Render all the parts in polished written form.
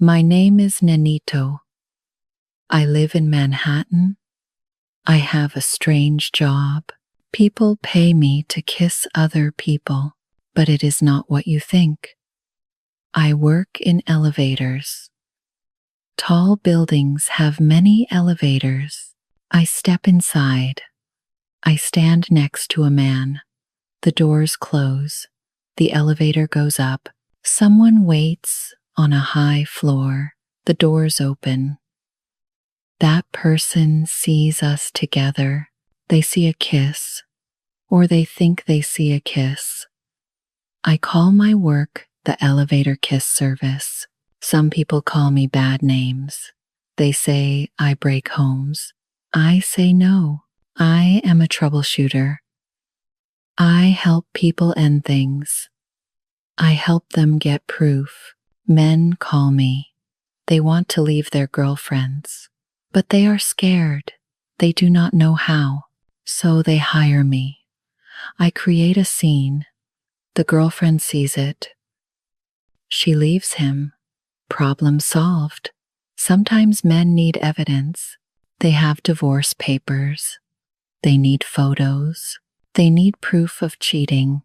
My name is Nenito. I live in Manhattan. I have a strange job. People pay me to kiss other people, but it is not what you think. I work in elevators. Tall buildings have many elevators. I step inside. I stand next to a man. The doors close. The elevator goes up. Someone waits on a high floor. The doors open. That person sees us together. They see a kiss, or they think they see a kiss. I call my work the elevator kiss service. Some people call me bad names. They say I break homes. I say no. I am a troubleshooter. I help people end things. I help them get proof. Men call me. They want to leave their girlfriends, but they are scared. They do not know how, so they hire me. I create a scene. The girlfriend sees it. She leaves him. Problem solved. Sometimes men need evidence. They have divorce papers. They need photos. They need proof of cheating.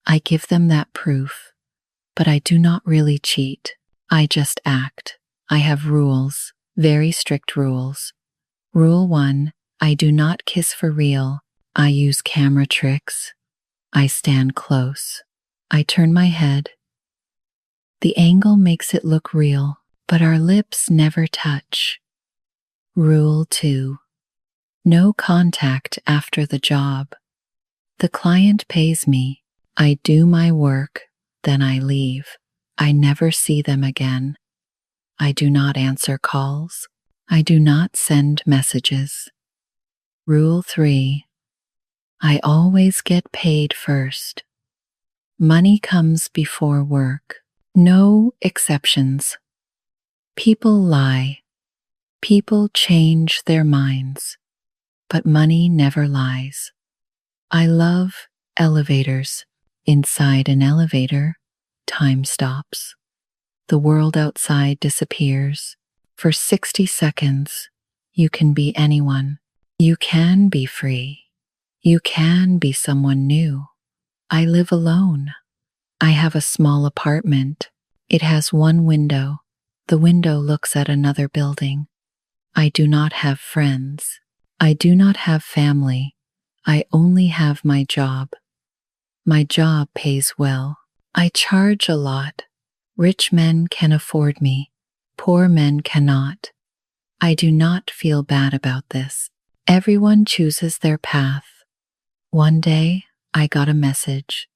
I give them that proof, but I do not really cheat. I just act. I have rules, very strict rules. Rule 1, I do not kiss for real. I use camera tricks. I stand close. I turn my head. The angle makes it look real, but our lips never touch. Rule 2, no contact after the job. The client pays me. I do my work, then I leave. I never see them again. I do not answer calls. I do not send messages. Rule 3, I always get paid first. Money comes before work. No exceptions. People lie. People change their minds, but money never lies. I love elevators. Inside an elevator, time stops. The world outside disappears. For 60 seconds, you can be anyone. You can be free. You can be someone new. I live alone. I have a small apartment. It has one window. The window looks at another building. I do not have friends. I do not have family. I only have my job. My job pays well. I charge a lot. Rich men can afford me. Poor men cannot. I do not feel bad about this. Everyone chooses their path. One day, I got a message.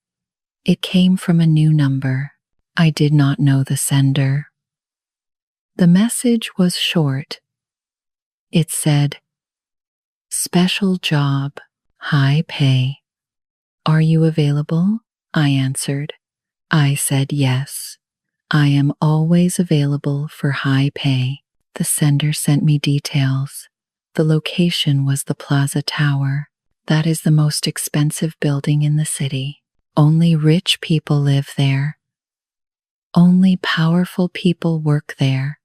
It came from a new number. I did not know the sender. The message was short. It said, "Special job, high pay. Are you available?" I answered. I said yes. I am always available for high pay. The sender sent me details. The location was the Plaza Tower. That is the most expensive building in the city. Only rich people live there. Only powerful people work there.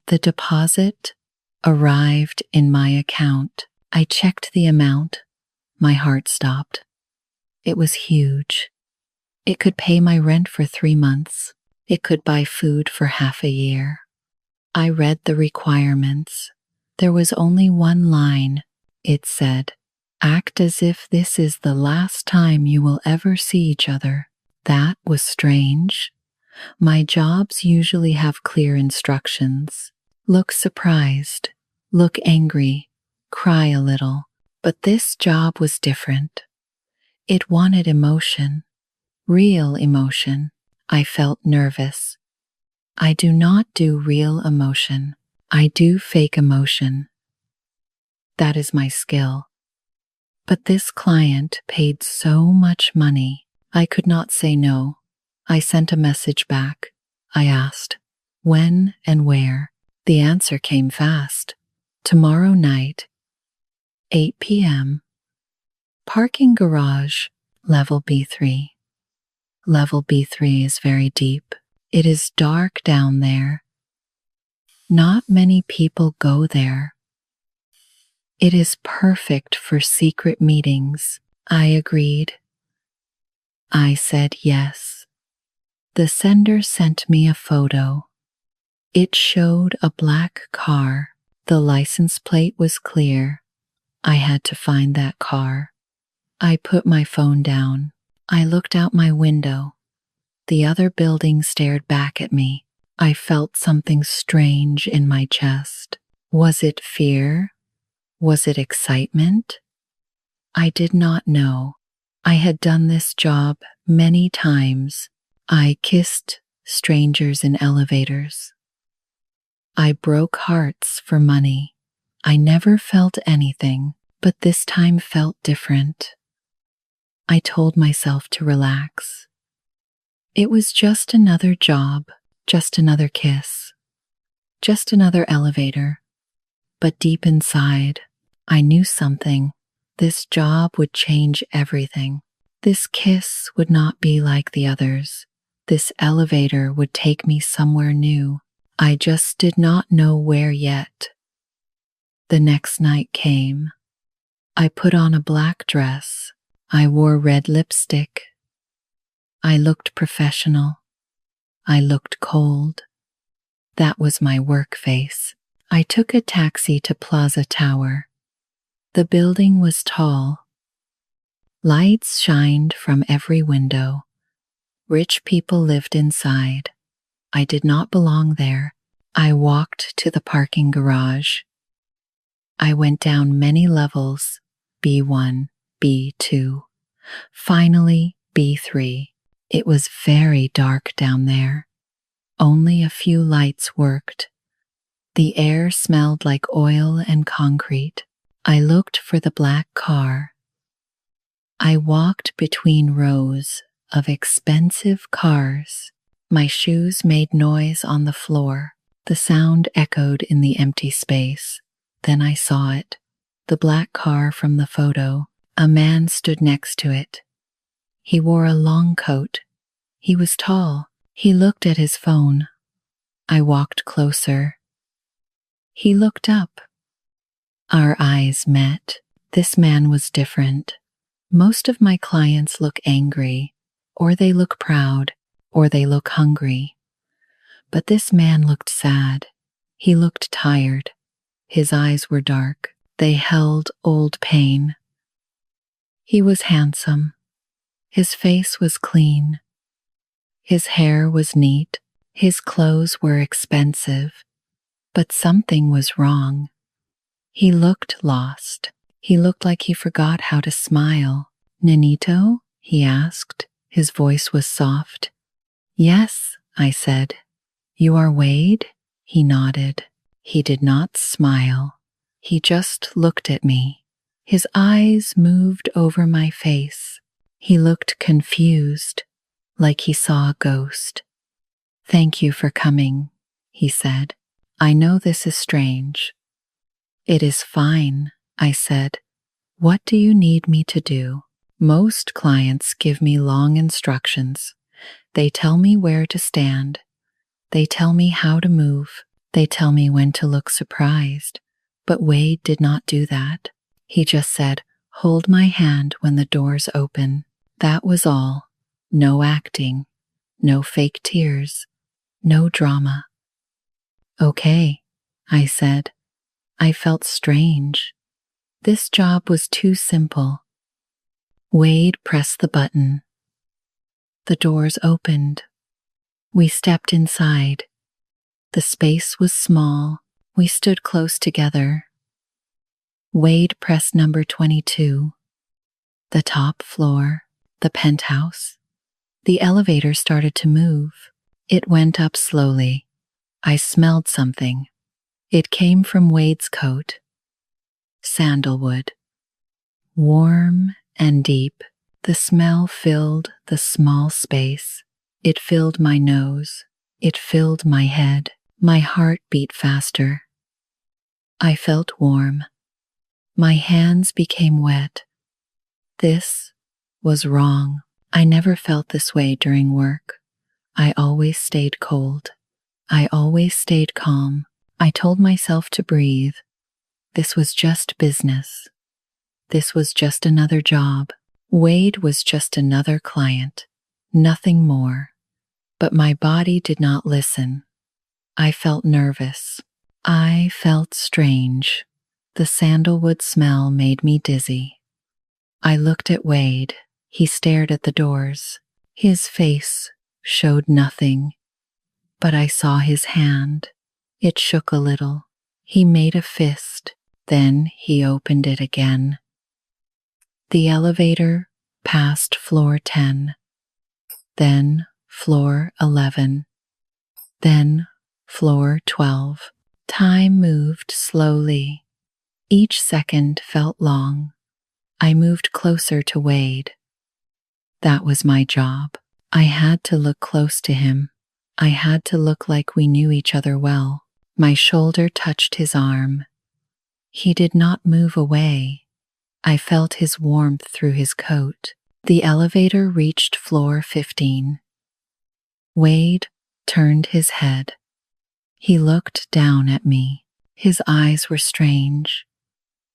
The deposit arrived in my account. I checked the amount. My heart stopped. It was huge. It could pay my rent for 3 months. It could buy food for half a year. I read the requirements. There was only one line. It said, "Act as if this is the last time you will ever see each other." That was strange. My jobs usually have clear instructions. Look surprised, look angry, cry a little. But this job was different. It wanted emotion, real emotion. I felt nervous. I do not do real emotion. I do fake emotion. That is my skill. But this client paid so much money, I could not say no. I sent a message back. I asked, when and where? The answer came fast. Tomorrow night, 8 p.m. Parking garage, level B3. Level B3 is very deep. It is dark down there. Not many people go there. It is perfect for secret meetings, I agreed. I said yes. The sender sent me a photo. It showed a black car. The license plate was clear. I had to find that car. I put my phone down. I looked out my window. The other building stared back at me. I felt something strange in my chest. Was it fear? Was it excitement? I did not know. I had done this job many times. I kissed strangers in elevators. I broke hearts for money. I never felt anything, but this time felt different. I told myself to relax. It was just another job, just another kiss, just another elevator. But deep inside, I knew something. This job would change everything. This kiss would not be like the others. This elevator would take me somewhere new. I just did not know where yet. The next night came. I put on a black dress. I wore red lipstick. I looked professional. I looked cold. That was my work face. I took a taxi to Plaza Tower. The building was tall. Lights shined from every window. Rich people lived inside. I did not belong there. I walked to the parking garage. I went down many levels, B1, B2, finally B3. It was very dark down there. Only a few lights worked. The air smelled like oil and concrete. I looked for the black car. I walked between rows of expensive cars. My shoes made noise on the floor. The sound echoed in the empty space. Then I saw it. The black car from the photo. A man stood next to it. He wore a long coat. He was tall. He looked at his phone. I walked closer. He looked up. Our eyes met. This man was different. Most of my clients look angry, or they look proud, or they look hungry. But this man looked sad. He looked tired. His eyes were dark. They held old pain. He was handsome. His face was clean. His hair was neat. His clothes were expensive. But something was wrong. He looked lost. He looked like he forgot how to smile. "Nenito?" he asked. His voice was soft. "Yes," I said. "You are Wade?" He nodded. He did not smile. He just looked at me. His eyes moved over my face. He looked confused, like he saw a ghost. "Thank you for coming," he said. "I know this is strange." "It is fine," I said. "What do you need me to do?" Most clients give me long instructions. They tell me where to stand. They tell me how to move. They tell me when to look surprised. But Wade did not do that. He just said, "Hold my hand when the doors open." That was all. No acting. No fake tears. No drama. "Okay," I said. I felt strange. This job was too simple. Wade pressed the button. The doors opened. We stepped inside. The space was small. We stood close together. Wade pressed number 22. The top floor, the penthouse. The elevator started to move. It went up slowly. I smelled something. It came from Wade's coat. Sandalwood. Warm and deep, the smell filled the small space. It filled my nose. It filled my head. My heart beat faster. I felt warm. My hands became wet. This was wrong. I never felt this way during work. I always stayed cold. I always stayed calm. I told myself to breathe. This was just business. This was just another job. Wade was just another client. Nothing more. But my body did not listen. I felt nervous. I felt strange. The sandalwood smell made me dizzy. I looked at Wade. He stared at the doors. His face showed nothing. But I saw his hand. It shook a little. He made a fist. Then he opened it again. The elevator passed floor 10. Then floor 11. Then floor 12. Time moved slowly. Each second felt long. I moved closer to Wade. That was my job. I had to look close to him. I had to look like we knew each other well. My shoulder touched his arm. He did not move away. I felt his warmth through his coat. The elevator reached floor 15. Wade turned his head. He looked down at me. His eyes were strange.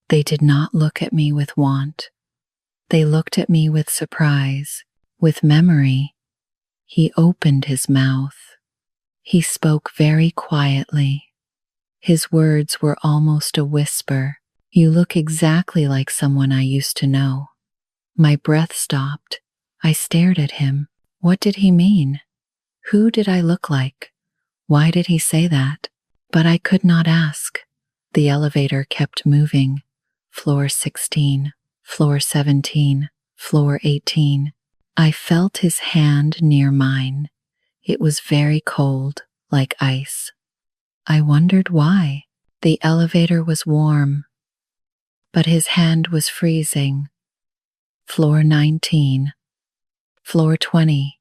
They did not look at me with want. They looked at me with surprise, with memory. He opened his mouth. He spoke very quietly. His words were almost a whisper. You look exactly like someone I used to know. My breath stopped. I stared at him. What did he mean? Who did I look like? Why did he say that? But I could not ask. The elevator kept moving. Floor 16, floor 17, floor 18. I felt his hand near mine. It was very cold, like ice. I wondered why. The elevator was warm, but his hand was freezing. Floor 19, floor 20,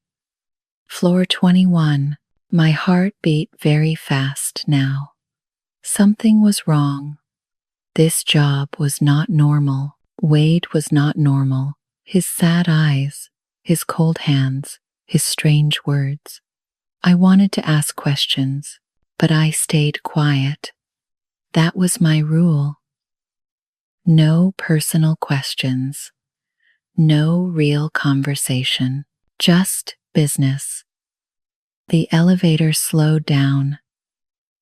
floor 21. My heart beat very fast now. Something was wrong. This job was not normal. Wade was not normal. His sad eyes, his cold hands, his strange words. I wanted to ask questions, but I stayed quiet. That was my rule. No personal questions. No real conversation. Just business. The elevator slowed down.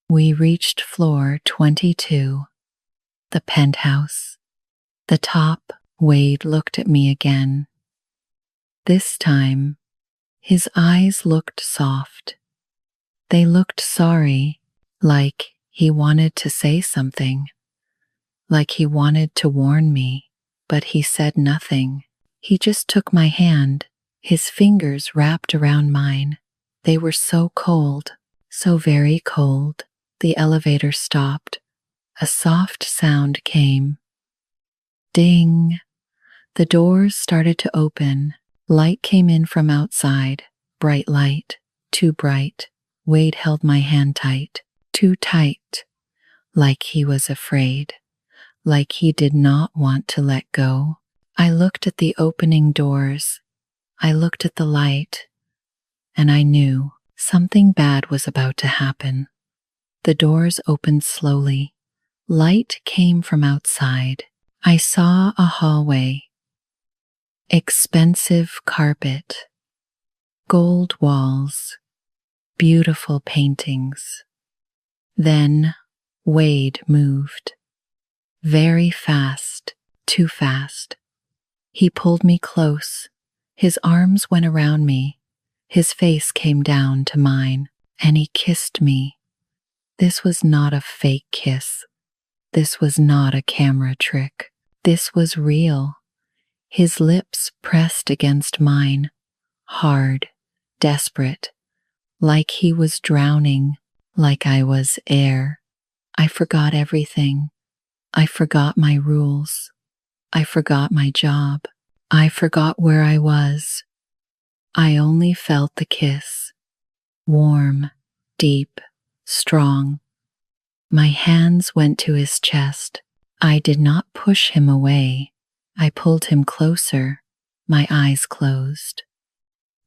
We reached floor 22. The penthouse. The top. Wade looked at me again. This time, his eyes looked soft. They looked sorry, like he wanted to say something, like he wanted to warn me, but he said nothing. He just took my hand, his fingers wrapped around mine. They were so cold, so very cold. The elevator stopped. A soft sound came. Ding! The doors started to open. Light came in from outside. Bright light. Too bright. Wade held my hand tight. Too tight. Like he was afraid. Like he did not want to let go. I looked at the opening doors. I looked at the light. And I knew something bad was about to happen. The doors opened slowly. Light came from outside. I saw a hallway. Expensive carpet. Gold walls. Beautiful paintings. Then Wade moved. Very fast. Too fast. He pulled me close. His arms went around me. His face came down to mine, and he kissed me. This was not a fake kiss. This was not a camera trick. This was real. His lips pressed against mine, hard, desperate, like he was drowning, like I was air. I forgot everything. I forgot my rules. I forgot my job. I forgot where I was. I only felt the kiss. Warm, deep, strong. My hands went to his chest. I did not push him away. I pulled him closer. My eyes closed.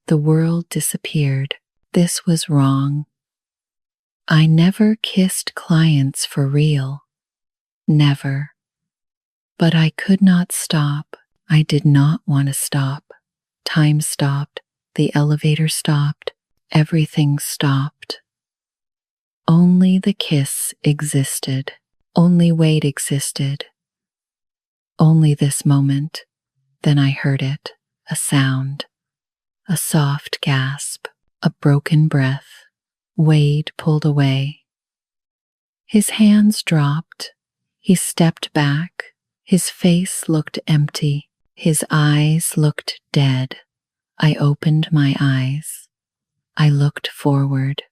The world disappeared. This was wrong. I never kissed clients for real. Never. But I could not stop. I did not want to stop. Time stopped. The elevator stopped. Everything stopped. Only the kiss existed. Only Wade existed. Only this moment. Then I heard it. A sound. A soft gasp. A broken breath. Wade pulled away. His hands dropped. He stepped back. His face looked empty. His eyes looked dead. I opened my eyes. I looked forward.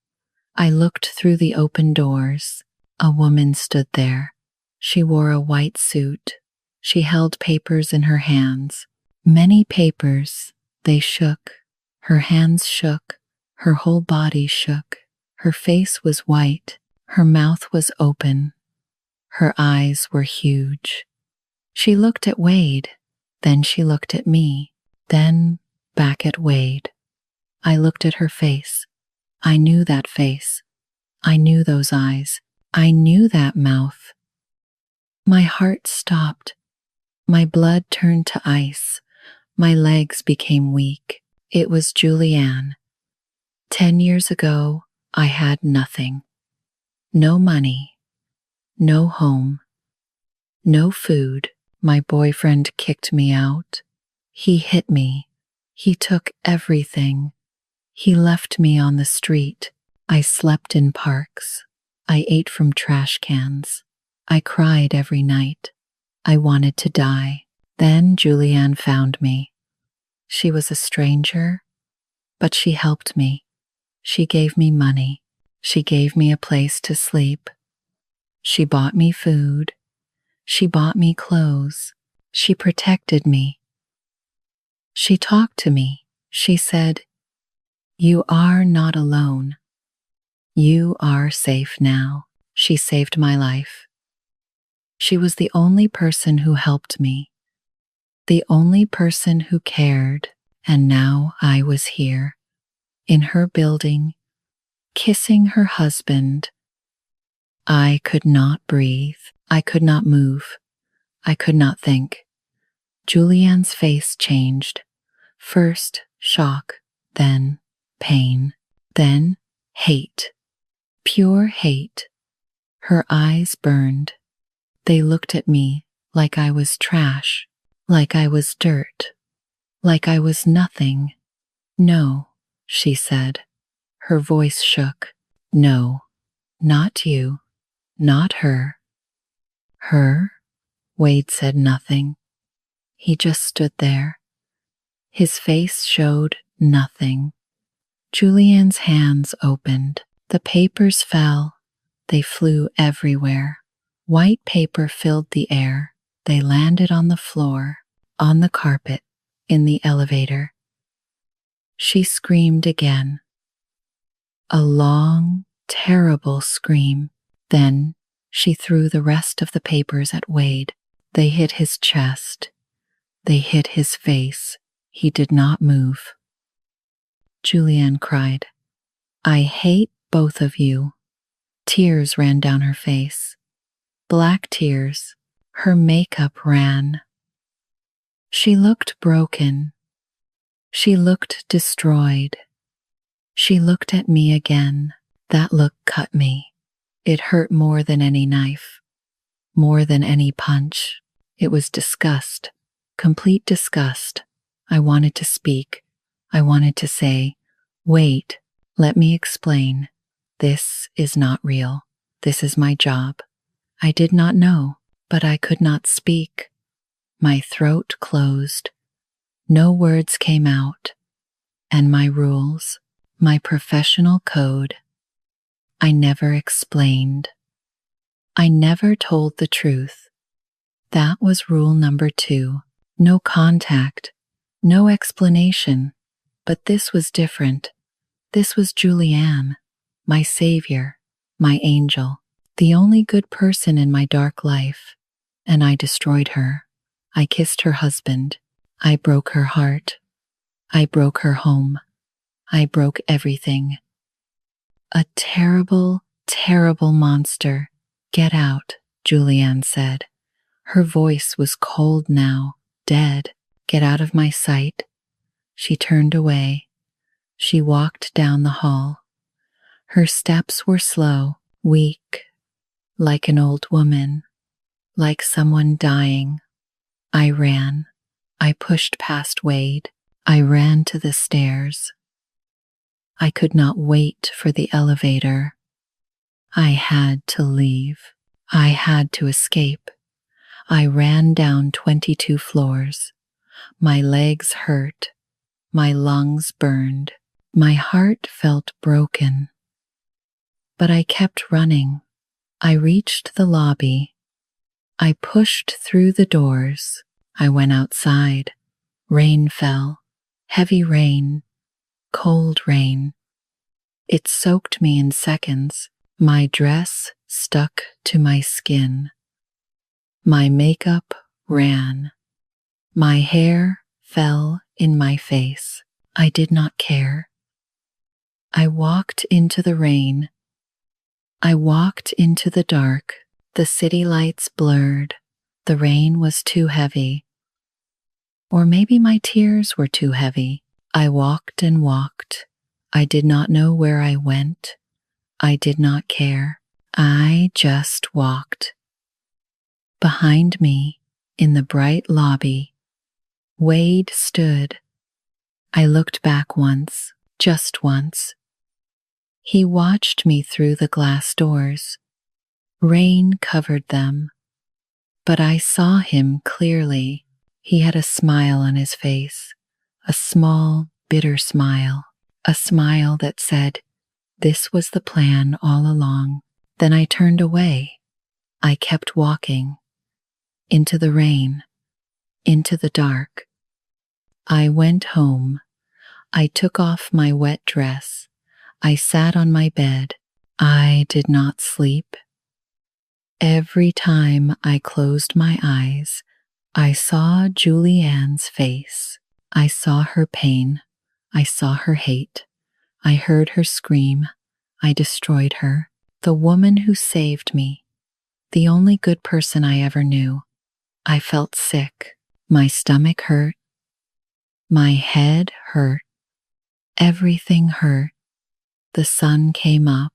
I looked through the open doors. A woman stood there. She wore a white suit. She held papers in her hands. Many papers. They shook. Her hands shook. Her whole body shook. Her face was white. Her mouth was open. Her eyes were huge. She looked at Wade. Then she looked at me. Then back at Wade. I looked at her face. I knew that face. I knew those eyes. I knew that mouth. My heart stopped. My blood turned to ice. My legs became weak. It was Julianne. 10 years ago, I had nothing. No money. No home. No food. My boyfriend kicked me out. He hit me. He took everything. He left me on the street. I slept in parks. I ate from trash cans. I cried every night. I wanted to die. Then Julianne found me. She was a stranger, but she helped me. She gave me money. She gave me a place to sleep. She bought me food. She bought me clothes. She protected me. She talked to me. She said, "You are not alone. You are safe now." She saved my life. She was the only person who helped me, the only person who cared, and now I was here, in her building, kissing her husband. I could not breathe. I could not move. I could not think. Julianne's face changed. First shock, then pain, then hate. Pure hate. Her eyes burned. They looked at me like I was trash, like I was dirt, like I was nothing. "No," she said. Her voice shook. "No, not you, not her." Her? Wade said nothing. He just stood there. His face showed nothing. Julianne's hands opened. The papers fell. They flew everywhere. White paper filled the air. They landed on the floor, on the carpet, in the elevator. She screamed again. A long, terrible scream. Then she threw the rest of the papers at Wade. They hit his chest. They hit his face. He did not move. Julianne cried, "I hate both of you." Tears ran down her face. Black tears. Her makeup ran. She looked broken. She looked destroyed. She looked at me again. That look cut me. It hurt more than any knife, more than any punch. It was disgust, complete disgust. I wanted to speak. I wanted to say, "Wait, let me explain. This is not real. This is my job." I did not know, but I could not speak. My throat closed. No words came out. And my rules, my professional code, I never explained. I never told the truth. That was rule number 2. No contact, no explanation. But this was different. This was Julianne, my savior, my angel, the only good person in my dark life. And I destroyed her. I kissed her husband. I broke her heart. I broke her home. I broke everything. A terrible, terrible monster. Get out, Julianne said. Her voice was cold now, dead. Get out of my sight. She turned away. She walked down the hall. Her steps were slow, weak, like an old woman, like someone dying. I ran. I pushed past Wade. I ran to the stairs. I could not wait for the elevator. I had to leave. I had to escape. I ran down 22 floors. My legs hurt. My lungs burned. My heart felt broken. But I kept running. I reached the lobby. I pushed through the doors. I went outside. Rain fell. Heavy rain. Cold rain. It soaked me in seconds. My dress stuck to my skin. My makeup ran. My hair fell in my face. I did not care. I walked into the rain. I walked into the dark. The city lights blurred. The rain was too heavy. Or maybe my tears were too heavy. I walked and walked. I did not know where I went. I did not care. I just walked. Behind me, in the bright lobby, Wade stood. I looked back once, just once. He watched me through the glass doors. Rain covered them, but I saw him clearly. He had a smile on his face, a small, bitter smile, a smile that said, "This was the plan all along." Then I turned away. I kept walking, into the rain, into the dark. I went home. I took off my wet dress. I sat on my bed. I did not sleep. Every time I closed my eyes, I saw Julianne's face. I saw her pain. I saw her hate. I heard her scream. I destroyed her. The woman who saved me. The only good person I ever knew. I felt sick. My stomach hurt. My head hurt. Everything hurt. The sun came up.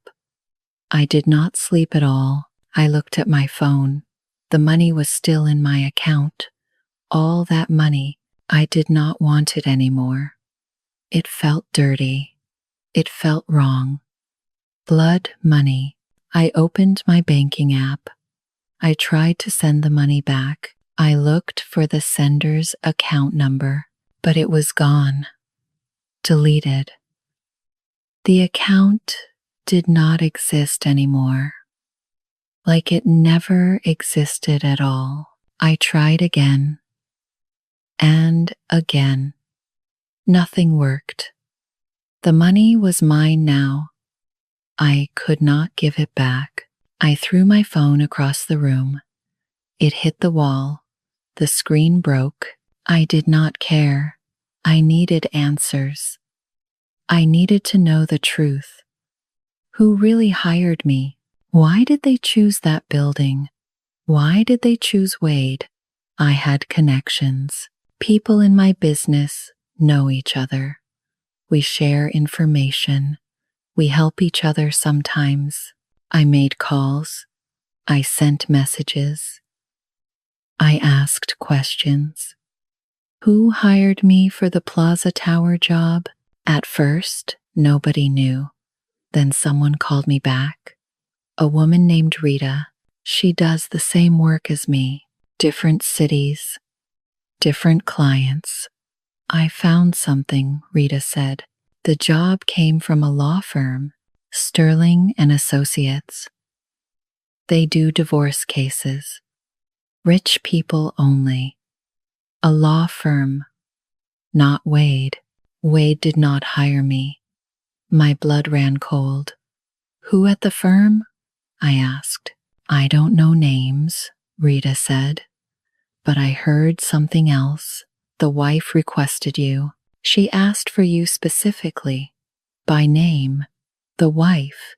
I did not sleep at all. I looked at my phone. The money was still in my account. All that money. I did not want it anymore. It felt dirty. It felt wrong. Blood money. I opened my banking app. I tried to send the money back. I looked for the sender's account number, but it was gone. Deleted. The account did not exist anymore. Like it never existed at all. I tried again. And again. Nothing worked. The money was mine now. I could not give it back. I threw my phone across the room. It hit the wall. The screen broke. I did not care. I needed answers. I needed to know the truth. Who really hired me? Why did they choose that building? Why did they choose Wade? I had connections. People in my business know each other. We share information. We help each other sometimes. I made calls. I sent messages. I asked questions. Who hired me for the Plaza Tower job? At first, nobody knew. Then someone called me back. A woman named Rita. She does the same work as me. Different cities. Different clients. I found something, Rita said. The job came from a law firm, Sterling and Associates. They do divorce cases. Rich people only. A law firm. Not Wade. Wade did not hire me. My blood ran cold. Who at the firm? I asked. I don't know names, Rita said. But I heard something else. The wife requested you. She asked for you specifically, by name, the wife.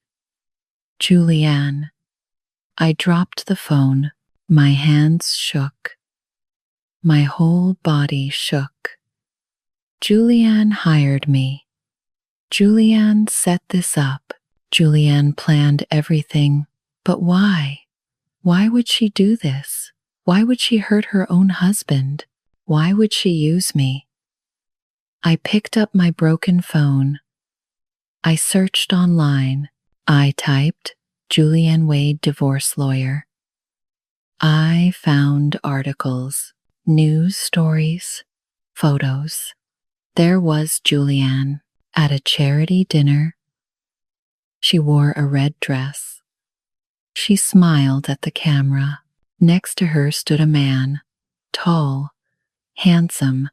Julianne. I dropped the phone. My hands shook. My whole body shook. Julianne hired me. Julianne set this up. Julianne planned everything. But why? Why would she do this? Why would she hurt her own husband? Why would she use me? I picked up my broken phone. I searched online. I typed Julianne Wade divorce lawyer. I found articles, news stories, photos. There was Julianne at a charity dinner. She wore a red dress. She smiled at the camera. Next to her stood a man, tall, handsome,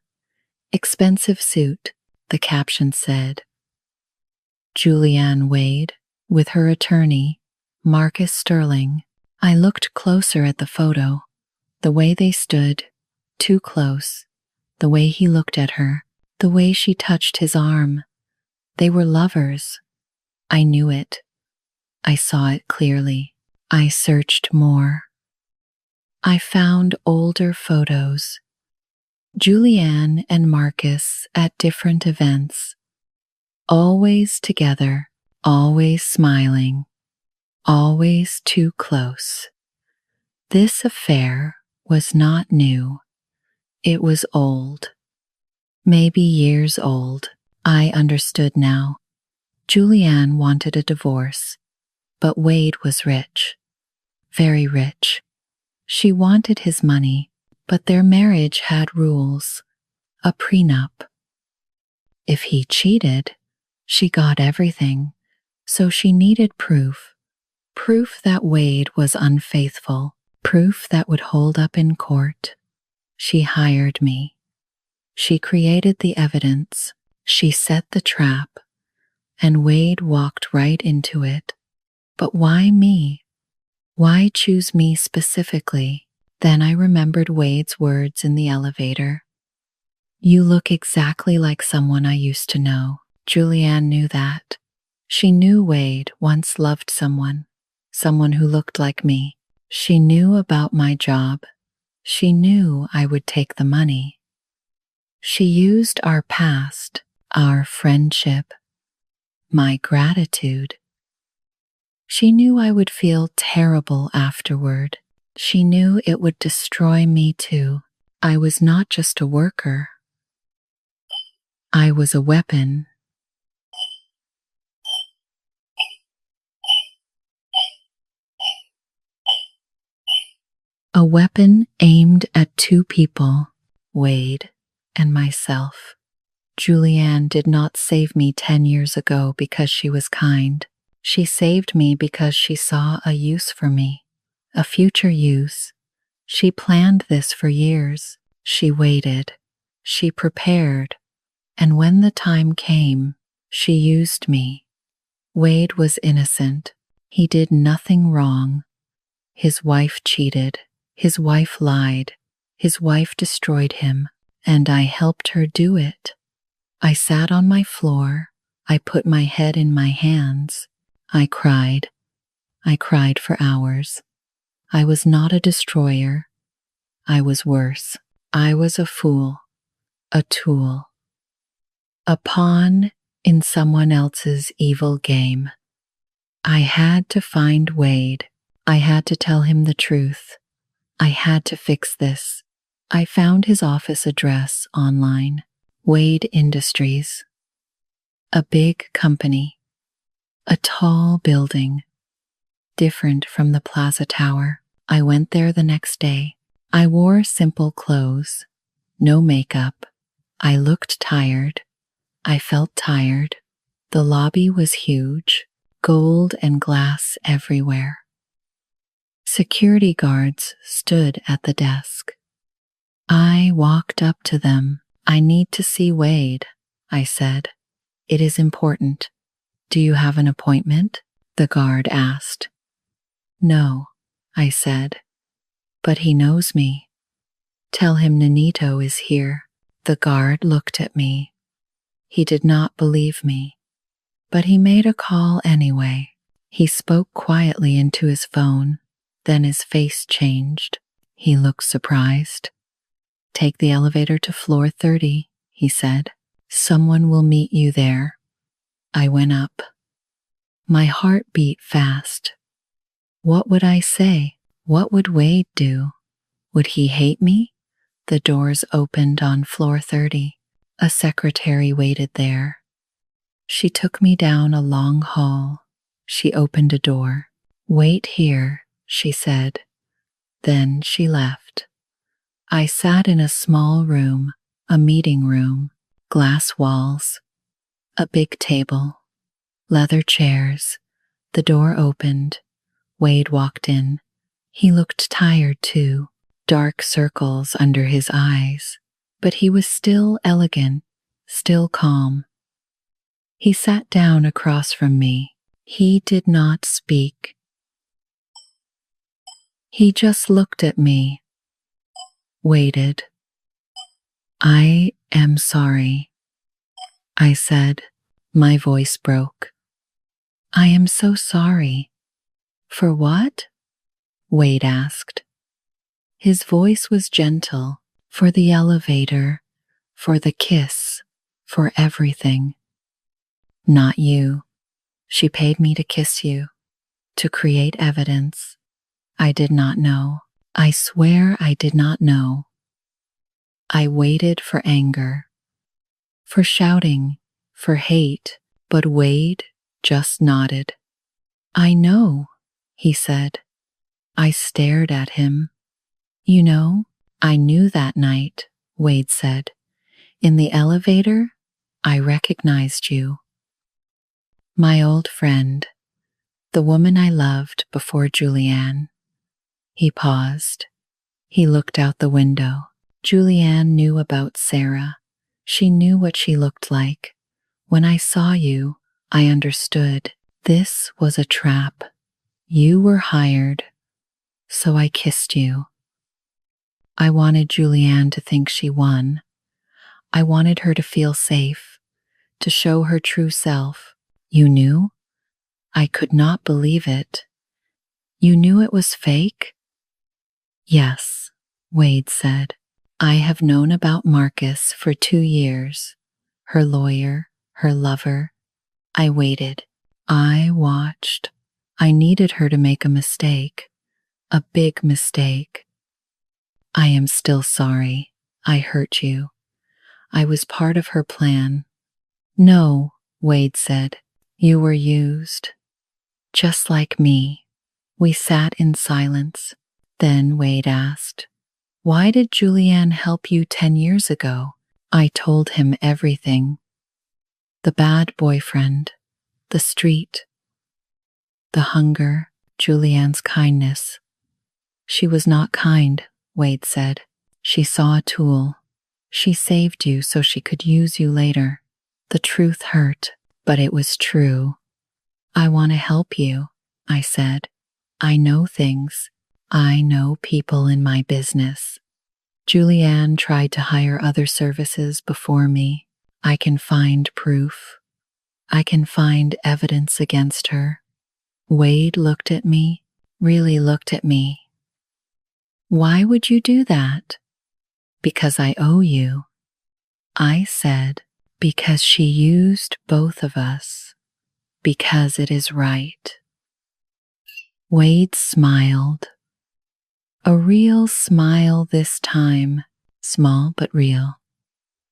expensive suit. The caption said, Julianne Wade, with her attorney, Marcus Sterling. I looked closer at the photo. The way they stood, too close. The way he looked at her. The way she touched his arm. They were lovers. I knew it. I saw it clearly. I searched more. I found older photos. Julianne and Marcus at different events. Always together, always smiling, always too close. This affair was not new. It was old. Maybe years old. I understood now. Julianne wanted a divorce, but Wade was rich. Very rich. She wanted his money, but their marriage had rules. A prenup. If he cheated, she got everything, so she needed proof. Proof that Wade was unfaithful. Proof that would hold up in court. She hired me. She created the evidence. She set the trap, and Wade walked right into it. But why me? Why choose me specifically? Then I remembered Wade's words in the elevator. You look exactly like someone I used to know. Julianne knew that. She knew Wade once loved someone who looked like me. She knew about my job. She knew I would take the money. She used our past, our friendship, my gratitude. She knew I would feel terrible afterward. She knew it would destroy me too. I was not just a worker. I was a weapon. A weapon aimed at two people, Wade and myself. Julianne did not save me 10 years ago because she was kind. She saved me because she saw a use for me, a future use. She planned this for years. She waited. She prepared. And when the time came, she used me. Wade was innocent. He did nothing wrong. His wife cheated. His wife lied. His wife destroyed him. And I helped her do it. I sat on my floor. I put my head in my hands. I cried. I cried for hours. I was not a destroyer. I was worse. I was a fool. A tool. A pawn in someone else's evil game. I had to find Wade. I had to tell him the truth. I had to fix this. I found his office address online. Wade Industries. A big company. A tall building. Different from the Plaza Tower. I went there the next day. I wore simple clothes. No makeup. I looked tired. I felt tired. The lobby was huge. Gold and glass everywhere. Security guards stood at the desk. I walked up to them. I need to see Wade, I said. It is important. Do you have an appointment? The guard asked. No, I said. But he knows me. Tell him Nonito is here. The guard looked at me. He did not believe me. But he made a call anyway. He spoke quietly into his phone, then his face changed. He looked surprised. Take the elevator to floor 30, he said. Someone will meet you there. I went up. My heart beat fast. What would I say? What would Wade do? Would he hate me? The doors opened on floor 30. A secretary waited there. She took me down a long hall. She opened a door. Wait here, she said. Then she left. I sat in a small room, a meeting room, glass walls, a big table, leather chairs. The door opened. Wade walked in. He looked tired too, dark circles under his eyes, but he was still elegant, still calm. He sat down across from me. He did not speak. He just looked at me, waited. I am sorry, I said. My voice broke. I am so sorry. For what? Wade asked. His voice was gentle. For the elevator, for the kiss, for everything. Not you. She paid me to kiss you, to create evidence. I did not know. I swear I did not know. I waited for anger, for shouting, for hate, but Wade just nodded. I know, he said. I stared at him. You know, I knew that night, Wade said. In the elevator, I recognized you. My old friend, the woman I loved before Julianne. He paused. He looked out the window. Julianne knew about Sarah. She knew what she looked like. When I saw you, I understood. This was a trap. You were hired. So I kissed you. I wanted Julianne to think she won. I wanted her to feel safe, to show her true self. You knew? I could not believe it. You knew it was fake? Yes, Wade said. I have known about Marcus for 2 years. Her lawyer, her lover. I waited. I watched. I needed her to make a mistake. A big mistake. I am still sorry. I hurt you. I was part of her plan. No, Wade said. You were used. Just like me. We sat in silence. Then Wade asked, why did Julianne help you 10 years ago? I told him everything. The bad boyfriend, the street, the hunger, Julianne's kindness. She was not kind, Wade said. She saw a tool. She saved you so she could use you later. The truth hurt, but it was true. I want to help you, I said. I know things. I know people in my business. Julianne tried to hire other services before me. I can find proof. I can find evidence against her. Wade looked at me, really looked at me. Why would you do that? Because I owe you. I said, because she used both of us. Because it is right. Wade smiled. A real smile this time, small but real.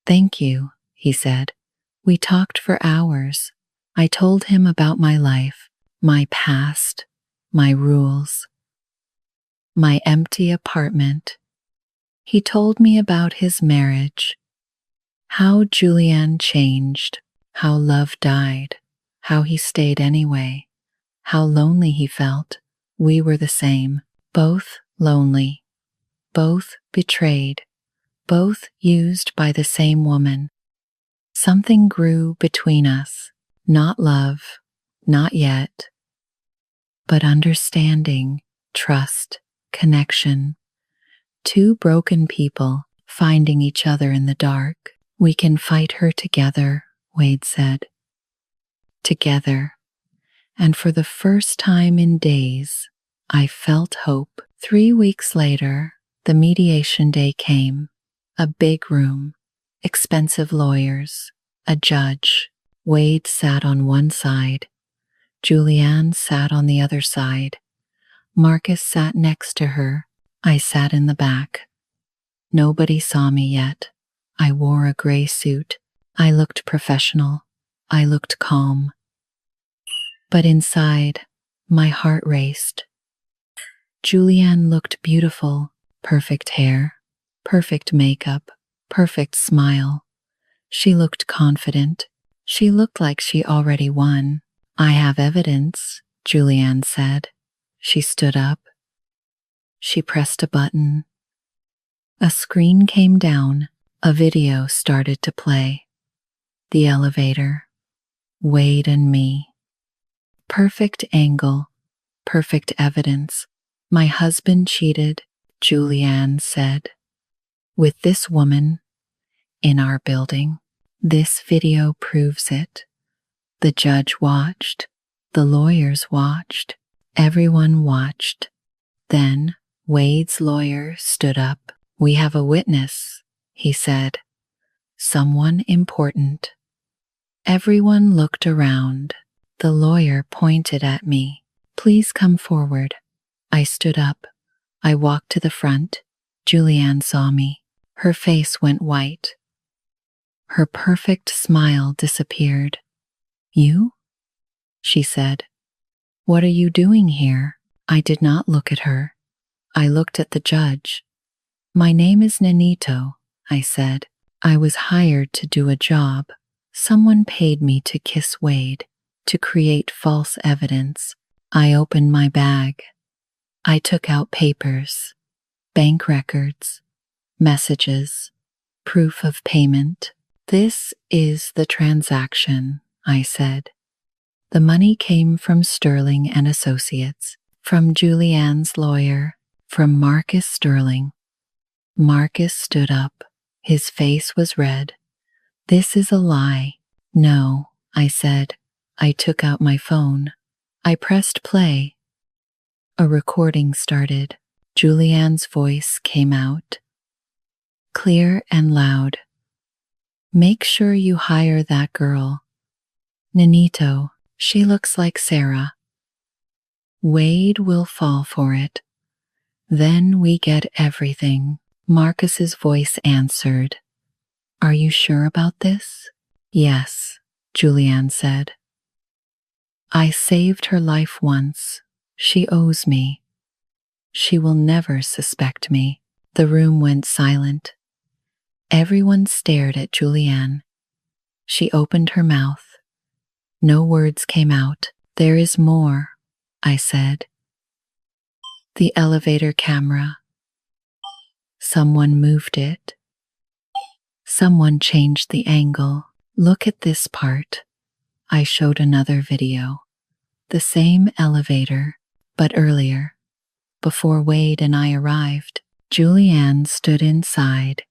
Thank you, he said. We talked for hours. I told him about my life, my past, my rules, my empty apartment. He told me about his marriage, how Julianne changed, how love died, how he stayed anyway, how lonely he felt. We were the same, both lonely, both betrayed, both used by the same woman. Something grew between us, not love, not yet, but understanding, trust, connection. Two broken people finding each other in the dark. We can fight her together, Wade said. Together. and for the first time in days, I felt hope. 3 weeks later, the mediation day came. A big room, expensive lawyers, a judge. Wade sat on one side. Julianne sat on the other side. Marcus sat next to her. I sat in the back. Nobody saw me yet. I wore a gray suit. I looked professional. I looked calm. But inside, my heart raced. Julianne looked beautiful. Perfect hair, perfect makeup, perfect smile. She looked confident. She looked like she already won. I have evidence, Julianne said. She stood up. She pressed a button. A screen came down. A video started to play. The elevator. Wade and me. Perfect angle. Perfect evidence. My husband cheated, Julianne said. With this woman in our building. This video proves it. The judge watched. The lawyers watched. Everyone watched. Then Wade's lawyer stood up. We have a witness, he said. Someone important. Everyone looked around. The lawyer pointed at me. Please come forward. I stood up. I walked to the front. Julianne saw me. Her face went white. Her perfect smile disappeared. You? She said. What are you doing here? I did not look at her. I looked at the judge. My name is Nanito, I said. I was hired to do a job. Someone paid me to kiss Wade, to create false evidence. I opened my bag. I took out papers, bank records, messages, proof of payment. This is the transaction, I said. The money came from Sterling and Associates, from Julianne's lawyer, from Marcus Sterling. Marcus stood up. His face was red. This is a lie. No, I said. I took out my phone. I pressed play. A recording started. Julianne's voice came out. Clear and loud. Make sure you hire that girl. Nanito, she looks like Sarah. Wade will fall for it. Then we get everything. Marcus's voice answered. Are you sure about this? Yes, Julianne said. I saved her life once. She owes me. She will never suspect me. The room went silent. Everyone stared at Julianne. She opened her mouth. No words came out. There is more, I said. The elevator camera. Someone moved it. Someone changed the angle. Look at this part. I showed another video. The same elevator, but earlier. Before Wade and I arrived, Julianne stood inside.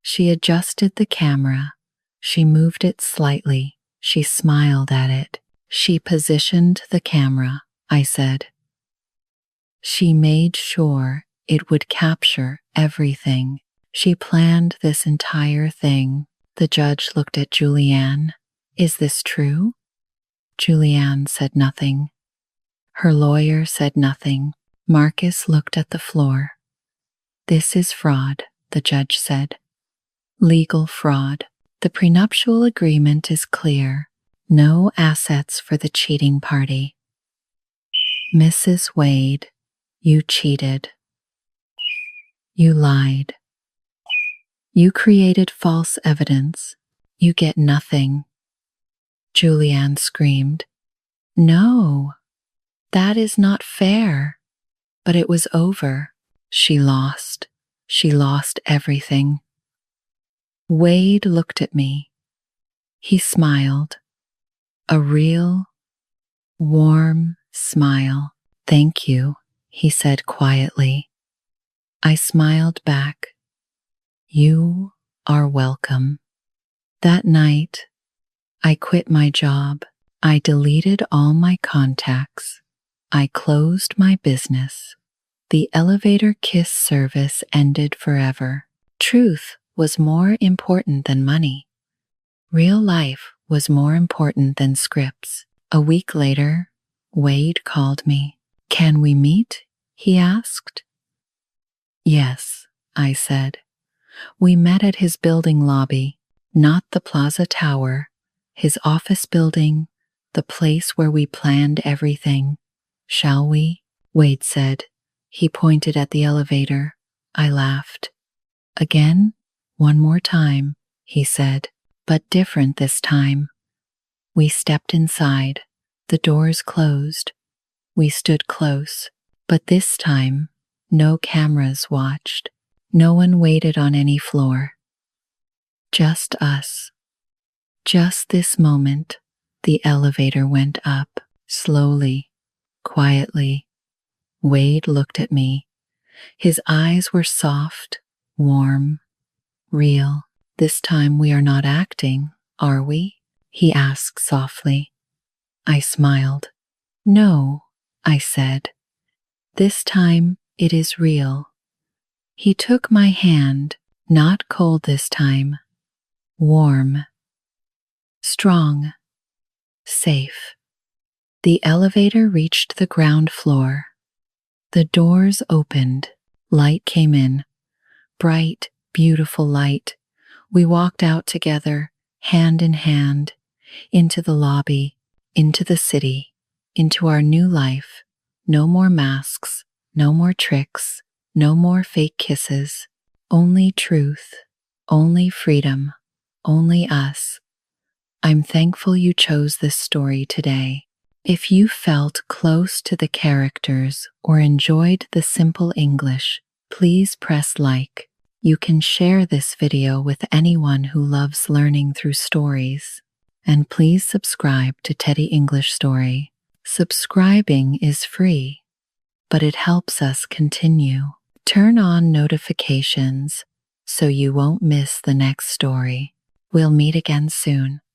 She adjusted the camera. She moved it slightly. She smiled at it. She positioned the camera, I said. She made sure it would capture everything. She planned this entire thing. The judge looked at Julianne. Is this true? Julianne said nothing. Her lawyer said nothing. Marcus looked at the floor. This is fraud, the judge said. Legal fraud. The prenuptial agreement is clear. No assets for the cheating party. Mrs. Wade, you cheated. You lied. You created false evidence. You get nothing. Julianne screamed. No, that is not fair. But it was over. She lost. She lost everything. Wade looked at me. He smiled. A real, warm smile. Thank you, he said quietly. I smiled back. You are welcome. That night, I quit my job. I deleted all my contacts. I closed my business. The elevator kiss service ended forever. Truth was more important than money. Real life was more important than scripts. A week later, Wade called me. "Can we meet?" he asked. "Yes," I said. We met at his building lobby, not the Plaza Tower, his office building, the place where we planned everything. "Shall we?" Wade said. He pointed at the elevator. I laughed. "Again? One more time," he said, "but different this time." We stepped inside. The doors closed. We stood close, but this time, no cameras watched. No one waited on any floor. Just us. Just this moment, the elevator went up, slowly, quietly. Wade looked at me. His eyes were soft, warm, real. "This time we are not acting, are we?" he asked softly. I smiled. "No," I said. "This time it is real." He took my hand, not cold this time, warm, strong, safe. The elevator reached the ground floor. The doors opened. Light came in. Bright, beautiful light. We walked out together, hand in hand, into the lobby, into the city, into our new life. No more masks, no more tricks, no more fake kisses. Only truth, only freedom, only us. I'm thankful you chose this story today. If you felt close to the characters or enjoyed the simple English, please press like. You can share this video with anyone who loves learning through stories. And please subscribe to Teddy English Story. Subscribing is free, but it helps us continue. Turn on notifications so you won't miss the next story. We'll meet again soon.